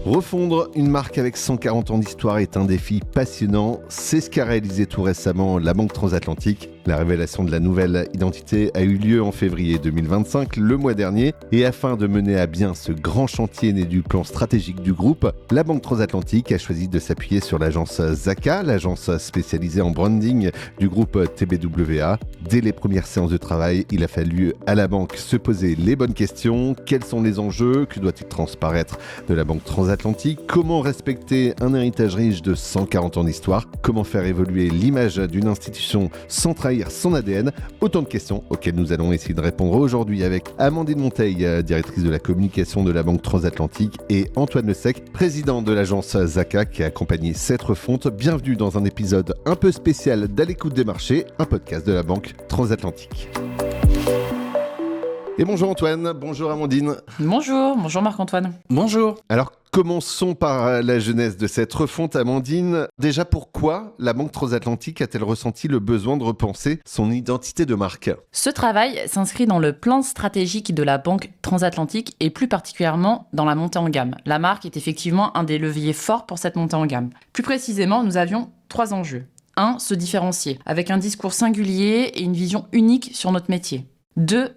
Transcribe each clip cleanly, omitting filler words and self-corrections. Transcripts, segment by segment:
Refondre une marque avec 140 ans d'histoire est un défi passionnant. C'est ce qu'a réalisé tout récemment la Banque Transatlantique. La révélation de la nouvelle identité a eu lieu en février 2025, le mois dernier. Et afin de mener à bien ce grand chantier né du plan stratégique du groupe, la Banque Transatlantique a choisi de s'appuyer sur l'agence Zaka, l'agence spécialisée en branding du groupe TBWA. Dès les premières séances de travail, il a fallu à la banque se poser les bonnes questions. Quels sont les enjeux? Que doit-il transparaître de la Banque Transatlantique? Comment respecter un héritage riche de 140 ans d'histoire? Comment faire évoluer l'image d'une institution sans trahir son ADN? Autant de questions auxquelles nous allons essayer de répondre aujourd'hui avec Amandine Monteil, directrice de la communication de la Banque Transatlantique, et Antoine Le Sec, président de l'agence Zaka qui a accompagné cette refonte. Bienvenue dans un épisode un peu spécial d'À l'écoute des marchés, un podcast de la Banque Transatlantique. Et bonjour Antoine, bonjour Amandine. Bonjour Marc-Antoine. Bonjour. Alors commençons par la genèse de cette refonte, Amandine. Déjà, pourquoi la Banque Transatlantique a-t-elle ressenti le besoin de repenser son identité de marque? Ce travail s'inscrit dans le plan stratégique de la Banque Transatlantique et plus particulièrement dans la montée en gamme. La marque est effectivement un des leviers forts pour cette montée en gamme. Plus précisément, nous avions 3 enjeux. 1. Se différencier, avec un discours singulier et une vision unique sur notre métier. 2.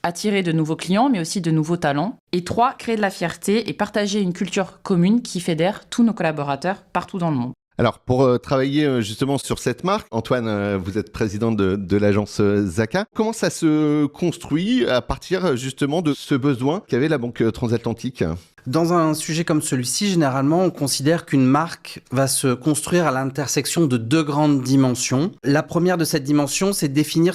Attirer de nouveaux clients, mais aussi de nouveaux talents. Et 3, créer de la fierté et partager une culture commune qui fédère tous nos collaborateurs partout dans le monde. Alors, pour travailler justement sur cette marque, Antoine, vous êtes président de l'agence Zaka. Comment ça se construit à partir justement de ce besoin qu'avait la Banque Transatlantique ? Dans un sujet comme celui-ci, généralement, on considère qu'une marque va se construire à l'intersection de 2 grandes dimensions. La première de cette dimension, c'est de définir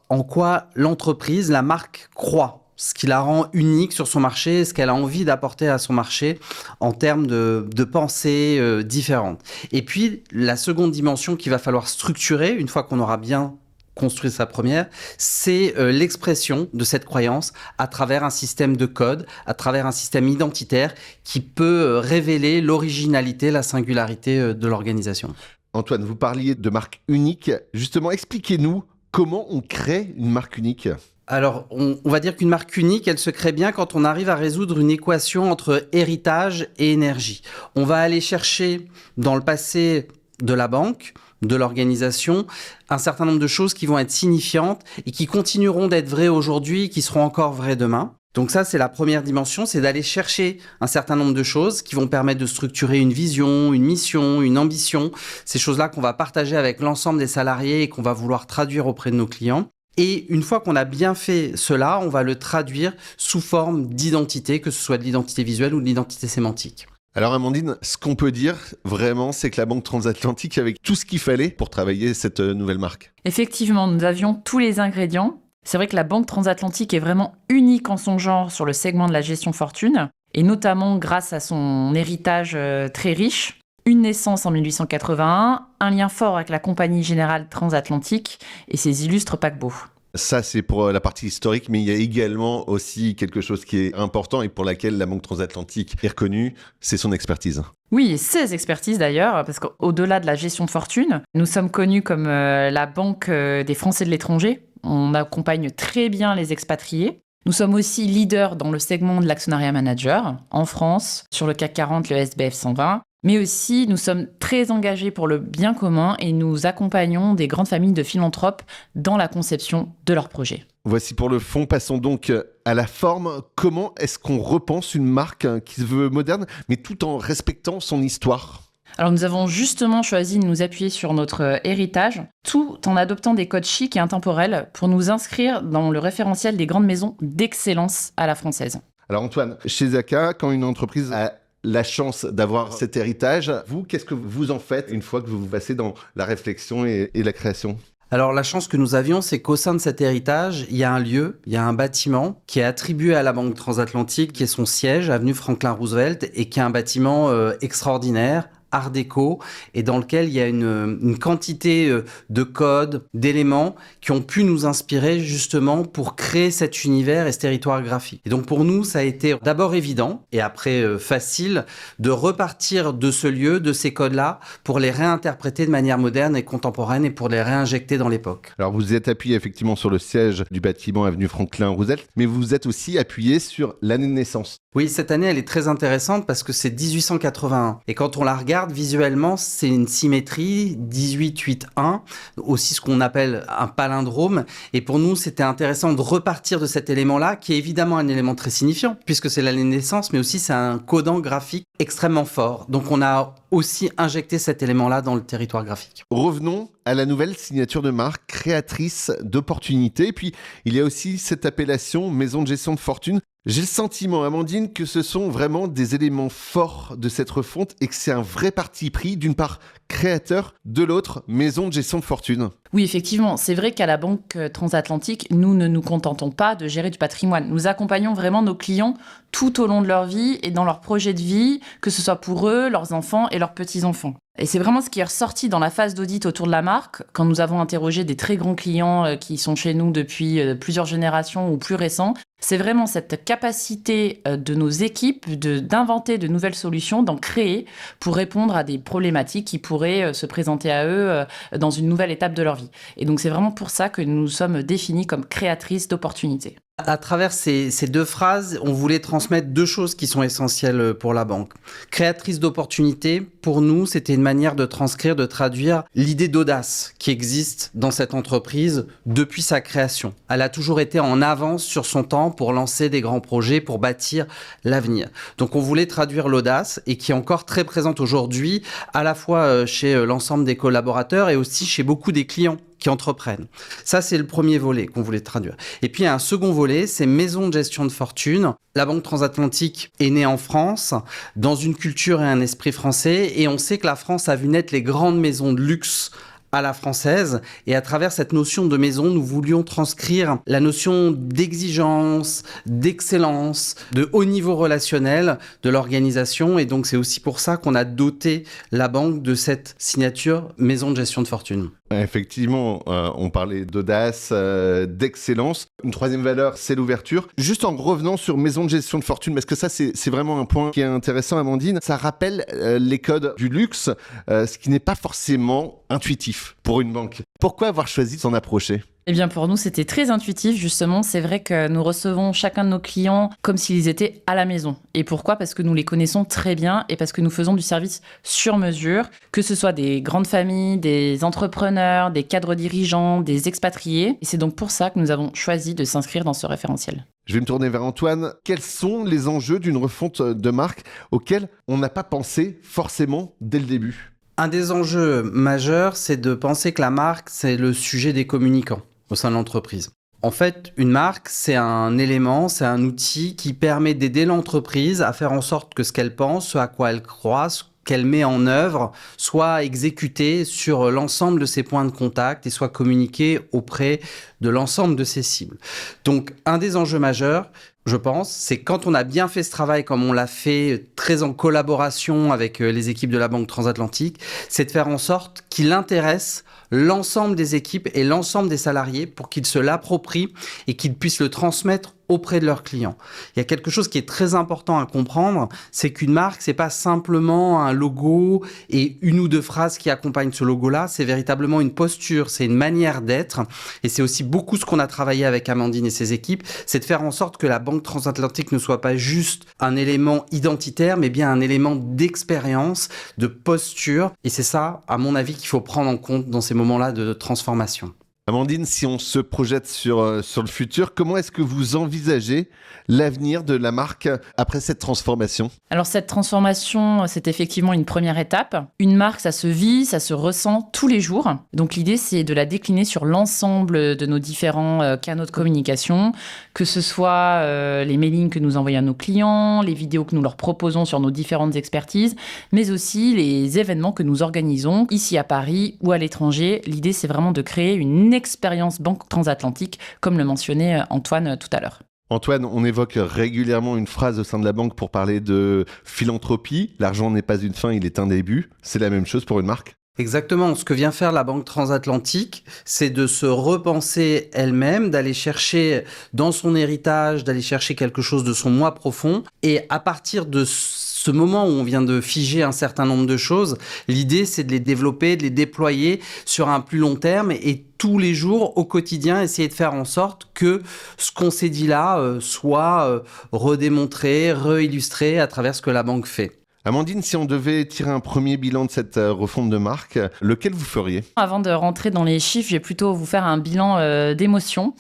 en quoi l'entreprise, la marque, croit. Ce qui la rend unique sur son marché, ce qu'elle a envie d'apporter à son marché en termes de pensée différentes. Et puis, la seconde dimension qu'il va falloir structurer, une fois qu'on aura bien construit sa première, c'est l'expression de cette croyance à travers un système de code, à travers un système identitaire qui peut révéler l'originalité, la singularité de l'organisation. Antoine, vous parliez de marque unique. Justement, expliquez-nous comment on crée une marque unique. Alors, on va dire qu'une marque unique, elle se crée bien quand on arrive à résoudre une équation entre héritage et énergie. On va aller chercher dans le passé de la banque, de l'organisation, un certain nombre de choses qui vont être signifiantes et qui continueront d'être vraies aujourd'hui et qui seront encore vraies demain. Donc ça, c'est la première dimension, c'est d'aller chercher un certain nombre de choses qui vont permettre de structurer une vision, une mission, une ambition. Ces choses-là qu'on va partager avec l'ensemble des salariés et qu'on va vouloir traduire auprès de nos clients. Et une fois qu'on a bien fait cela, on va le traduire sous forme d'identité, que ce soit de l'identité visuelle ou de l'identité sémantique. Alors Amandine, ce qu'on peut dire vraiment, c'est que la Banque Transatlantique avait tout ce qu'il fallait pour travailler cette nouvelle marque. Effectivement, nous avions tous les ingrédients. C'est vrai que la Banque Transatlantique est vraiment unique en son genre sur le segment de la gestion fortune, et notamment grâce à son héritage très riche. Une naissance en 1881, un lien fort avec la Compagnie Générale Transatlantique et ses illustres paquebots. Ça, c'est pour la partie historique, mais il y a également aussi quelque chose qui est important et pour laquelle la Banque Transatlantique est reconnue, c'est son expertise. Oui, et ses expertises d'ailleurs, parce qu'au-delà de la gestion de fortune, nous sommes connus comme la banque des Français de l'étranger. On accompagne très bien les expatriés. Nous sommes aussi leaders dans le segment de l'actionnariat manager, en France, sur le CAC 40, le SBF 120. Mais aussi, nous sommes très engagés pour le bien commun et nous accompagnons des grandes familles de philanthropes dans la conception de leurs projets. Voici pour le fond, passons donc à la forme. Comment est-ce qu'on repense une marque qui se veut moderne, mais tout en respectant son histoire ? Alors nous avons justement choisi de nous appuyer sur notre héritage, tout en adoptant des codes chics et intemporels pour nous inscrire dans le référentiel des grandes maisons d'excellence à la française. Alors Antoine, chez Zaka, quand une entreprise a la chance d'avoir cet héritage, vous, qu'est-ce que vous en faites une fois que vous passez dans la réflexion et la création ? Alors la chance que nous avions, c'est qu'au sein de cet héritage, il y a un lieu, il y a un bâtiment qui est attribué à la Banque Transatlantique, qui est son siège, avenue Franklin Roosevelt, et qui est un bâtiment extraordinaire, art déco et dans lequel il y a une quantité de codes, d'éléments qui ont pu nous inspirer justement pour créer cet univers et ce territoire graphique. Et donc pour nous, ça a été d'abord évident et après facile de repartir de ce lieu, de ces codes-là, pour les réinterpréter de manière moderne et contemporaine et pour les réinjecter dans l'époque. Alors vous êtes appuyé effectivement sur le siège du bâtiment avenue Franklin Roosevelt, mais vous êtes aussi appuyé sur l'année de naissance. Oui, cette année, elle est très intéressante parce que c'est 1881. Et quand on la regarde visuellement, c'est une symétrie 18-8-1, aussi ce qu'on appelle un palindrome. Et pour nous, c'était intéressant de repartir de cet élément-là, qui est évidemment un élément très signifiant, puisque c'est l'année de naissance, mais aussi c'est un codant graphique extrêmement fort. Donc on a aussi injecté cet élément-là dans le territoire graphique. Revenons à la nouvelle signature de marque, créatrice d'opportunités. Et puis, il y a aussi cette appellation maison de gestion de fortune. J'ai le sentiment, Amandine, que ce sont vraiment des éléments forts de cette refonte et que c'est un vrai parti pris, d'une part créateur, de l'autre maison de gestion de fortune. Oui, effectivement, c'est vrai qu'à la Banque Transatlantique, nous ne nous contentons pas de gérer du patrimoine. Nous accompagnons vraiment nos clients tout au long de leur vie et dans leurs projets de vie, que ce soit pour eux, leurs enfants et leurs petits-enfants. Et c'est vraiment ce qui est ressorti dans la phase d'audit autour de la marque, quand nous avons interrogé des très grands clients qui sont chez nous depuis plusieurs générations ou plus récents. C'est vraiment cette capacité de nos équipes d'inventer de nouvelles solutions, d'en créer pour répondre à des problématiques qui pourraient se présenter à eux dans une nouvelle étape de leur vie. Et donc c'est vraiment pour ça que nous nous sommes définis comme créatrices d'opportunités. À travers ces deux phrases, on voulait transmettre deux choses qui sont essentielles pour la banque. Créatrice d'opportunités, pour nous, c'était une manière de transcrire, de traduire l'idée d'audace qui existe dans cette entreprise depuis sa création. Elle a toujours été en avance sur son temps pour lancer des grands projets, pour bâtir l'avenir. Donc on voulait traduire l'audace et qui est encore très présente aujourd'hui, à la fois chez l'ensemble des collaborateurs et aussi chez beaucoup des clients qui entreprennent. Ça, c'est le premier volet qu'on voulait traduire. Et puis, il y a un second volet, c'est maison de gestion de fortune. La Banque Transatlantique est née en France, dans une culture et un esprit français, et on sait que la France a vu naître les grandes maisons de luxe à la française. Et à travers cette notion de maison, nous voulions transcrire la notion d'exigence, d'excellence, de haut niveau relationnel de l'organisation. Et donc, c'est aussi pour ça qu'on a doté la banque de cette signature maison de gestion de fortune. Effectivement, on parlait d'audace, d'excellence. Une troisième valeur, c'est l'ouverture. Juste en revenant sur maison de gestion de fortune, parce que ça, c'est vraiment un point qui est intéressant, Amandine. Ça rappelle les codes du luxe, ce qui n'est pas forcément intuitif pour une banque. Pourquoi avoir choisi de s'en approcher ? Eh bien, pour nous, c'était très intuitif, justement. C'est vrai que nous recevons chacun de nos clients comme s'ils étaient à la maison. Et pourquoi ? Parce que nous les connaissons très bien et parce que nous faisons du service sur mesure, que ce soit des grandes familles, des entrepreneurs, des cadres dirigeants, des expatriés. Et c'est donc pour ça que nous avons choisi de s'inscrire dans ce référentiel. Je vais me tourner vers Antoine. Quels sont les enjeux d'une refonte de marque auxquels on n'a pas pensé forcément dès le début ? Un des enjeux majeurs, c'est de penser que la marque, c'est le sujet des communicants au sein de l'entreprise. En fait, une marque, c'est un élément, c'est un outil qui permet d'aider l'entreprise à faire en sorte que ce qu'elle pense, ce à quoi elle croit, ce qu'elle met en œuvre, soit exécuté sur l'ensemble de ses points de contact et soit communiqué auprès de l'ensemble de ses cibles. Donc, un des enjeux majeurs, je pense, c'est quand on a bien fait ce travail comme on l'a fait très en collaboration avec les équipes de la Banque Transatlantique, c'est de faire en sorte qu'il intéresse l'ensemble des équipes et l'ensemble des salariés pour qu'ils se l'approprient et qu'ils puissent le transmettre auprès de leurs clients. Il y a quelque chose qui est très important à comprendre, c'est qu'une marque, c'est pas simplement un logo et une ou deux phrases qui accompagnent ce logo-là, c'est véritablement une posture, c'est une manière d'être et c'est aussi beaucoup ce qu'on a travaillé avec Amandine et ses équipes, c'est de faire en sorte que la Banque Transatlantique ne soit pas juste un élément identitaire, mais bien un élément d'expérience, de posture et c'est ça, à mon avis, qu'il faut prendre en compte dans ces moments-là de transformation. Amandine, si on se projette sur le futur, comment est-ce que vous envisagez l'avenir de la marque après cette transformation ? Alors cette transformation, c'est effectivement une première étape. Une marque, ça se vit, ça se ressent tous les jours. Donc l'idée, c'est de la décliner sur l'ensemble de nos différents canaux de communication, que ce soit les mailings que nous envoyons à nos clients, les vidéos que nous leur proposons sur nos différentes expertises, mais aussi les événements que nous organisons ici à Paris ou à l'étranger. L'idée, c'est vraiment de créer une expérience Banque Transatlantique, comme le mentionnait Antoine tout à l'heure. Antoine, on évoque régulièrement une phrase au sein de la banque pour parler de philanthropie. L'argent n'est pas une fin, il est un début. C'est la même chose pour une marque ? Exactement. Ce que vient faire la Banque Transatlantique, c'est de se repenser elle-même, d'aller chercher dans son héritage, d'aller chercher quelque chose de son moi profond. Et à partir de ce moment où on vient de figer un certain nombre de choses, l'idée, c'est de les développer, de les déployer sur un plus long terme et tous les jours, au quotidien, essayer de faire en sorte que ce qu'on s'est dit là soit redémontré, réillustré à travers ce que la banque fait. Amandine, si on devait tirer un premier bilan de cette refonte de marque, lequel vous feriez ? Avant de rentrer dans les chiffres, je vais plutôt vous faire un bilan d'émotions.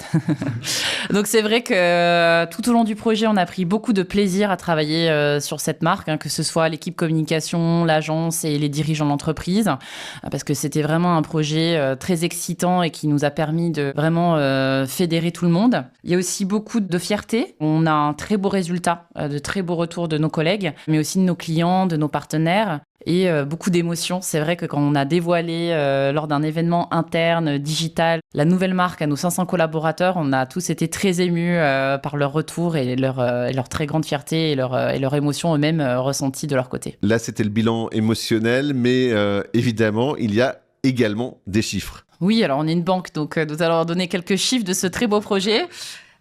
Donc c'est vrai que tout au long du projet, on a pris beaucoup de plaisir à travailler sur cette marque, que ce soit l'équipe communication, l'agence et les dirigeants d'entreprise, parce que c'était vraiment un projet très excitant et qui nous a permis de vraiment fédérer tout le monde. Il y a aussi beaucoup de fierté. On a un très beau résultat, de très beaux retours de nos collègues, mais aussi de nos clients, de nos partenaires et beaucoup d'émotions. C'est vrai que quand on a dévoilé lors d'un événement interne, digital, la nouvelle marque à nos 500 collaborateurs, on a tous été très émus par leur retour et leur très grande fierté et leur émotion eux-mêmes ressenties de leur côté. Là, c'était le bilan émotionnel, mais évidemment, il y a également des chiffres. Oui, alors on est une banque, donc nous allons donner quelques chiffres de ce très beau projet.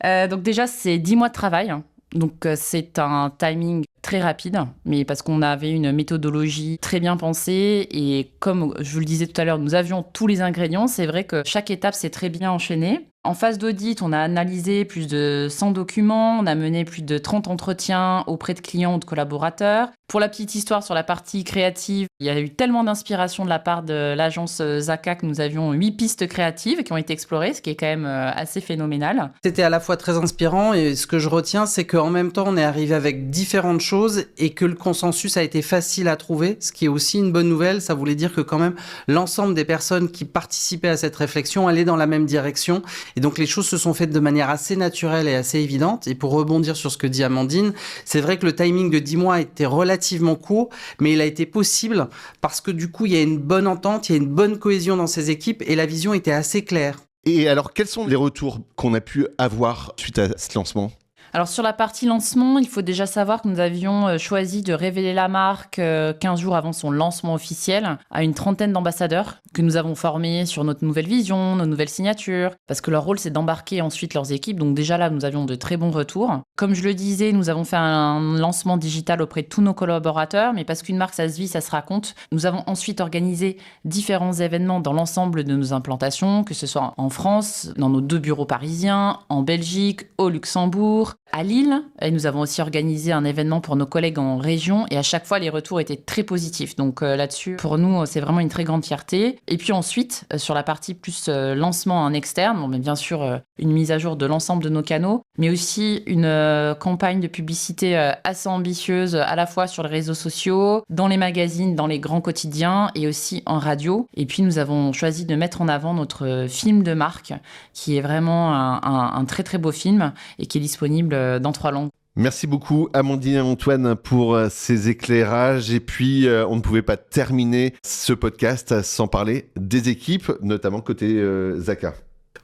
Donc déjà, c'est 10 mois de travail. Donc c'est un timing très rapide, mais parce qu'on avait une méthodologie très bien pensée et comme je vous le disais tout à l'heure, nous avions tous les ingrédients. C'est vrai que chaque étape s'est très bien enchaînée. En phase d'audit, on a analysé plus de 100 documents, on a mené plus de 30 entretiens auprès de clients ou de collaborateurs. Pour la petite histoire sur la partie créative, il y a eu tellement d'inspiration de la part de l'agence Zaka que nous avions 8 pistes créatives qui ont été explorées, ce qui est quand même assez phénoménal. C'était à la fois très inspirant et ce que je retiens, c'est qu'en même temps, on est arrivé avec différentes choses et que le consensus a été facile à trouver, ce qui est aussi une bonne nouvelle. Ça voulait dire que quand même, l'ensemble des personnes qui participaient à cette réflexion allaient dans la même direction. Et donc, les choses se sont faites de manière assez naturelle et assez évidente. Et pour rebondir sur ce que dit Amandine, c'est vrai que le timing de 10 mois était relativement court, mais il a été possible parce que du coup, il y a une bonne entente, il y a une bonne cohésion dans ces équipes et la vision était assez claire. Et alors, quels sont les retours qu'on a pu avoir suite à ce lancement ? Alors sur la partie lancement, il faut déjà savoir que nous avions choisi de révéler la marque 15 jours avant son lancement officiel à une trentaine d'ambassadeurs que nous avons formés sur notre nouvelle vision, nos nouvelles signatures, parce que leur rôle c'est d'embarquer ensuite leurs équipes. Donc déjà là, nous avions de très bons retours. Comme je le disais, nous avons fait un lancement digital auprès de tous nos collaborateurs, mais parce qu'une marque ça se vit, ça se raconte. Nous avons ensuite organisé différents événements dans l'ensemble de nos implantations, que ce soit en France, dans nos 2 bureaux parisiens, en Belgique, au Luxembourg, à Lille, et nous avons aussi organisé un événement pour nos collègues en région et à chaque fois les retours étaient très positifs. Donc là-dessus, pour nous, c'est vraiment une très grande fierté. Et puis ensuite, sur la partie plus lancement en externe, bon, mais bien sûr une mise à jour de l'ensemble de nos canaux, mais aussi une campagne de publicité assez ambitieuse à la fois sur les réseaux sociaux, dans les magazines, dans les grands quotidiens et aussi en radio. Et puis nous avons choisi de mettre en avant notre film de marque qui est vraiment un très très beau film et qui est disponible dans 3 langues. Merci beaucoup Amandine et Antoine pour ces éclairages et puis on ne pouvait pas terminer ce podcast sans parler des équipes, notamment côté Zaka.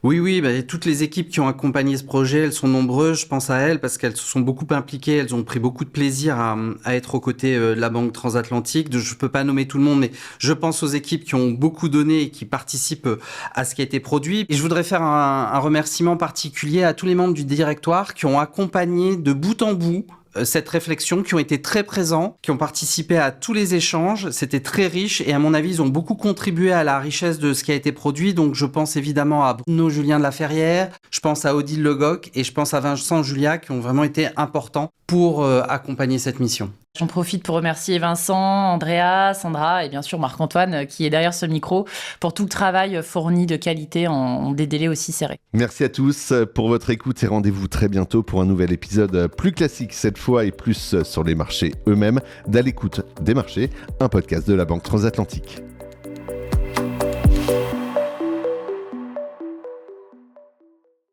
Oui, toutes les équipes qui ont accompagné ce projet, elles sont nombreuses, je pense à elles, parce qu'elles se sont beaucoup impliquées, elles ont pris beaucoup de plaisir à être aux côtés de la Banque Transatlantique. Je ne peux pas nommer tout le monde, mais je pense aux équipes qui ont beaucoup donné et qui participent à ce qui a été produit. Et je voudrais faire un remerciement particulier à tous les membres du directoire qui ont accompagné de bout en bout cette réflexion, qui ont été très présents, qui ont participé à tous les échanges. C'était très riche et à mon avis, ils ont beaucoup contribué à la richesse de ce qui a été produit. Donc je pense évidemment à Bruno Julien de la Ferrière, je pense à Odile Legoc et je pense à Vincent Julia qui ont vraiment été importants pour accompagner cette mission. J'en profite pour remercier Vincent, Andrea, Sandra et bien sûr Marc-Antoine qui est derrière ce micro pour tout le travail fourni de qualité en des délais aussi serrés. Merci à tous pour votre écoute et rendez-vous très bientôt pour un nouvel épisode plus classique cette fois et plus sur les marchés eux-mêmes, d'À l'écoute des marchés, un podcast de la Banque Transatlantique.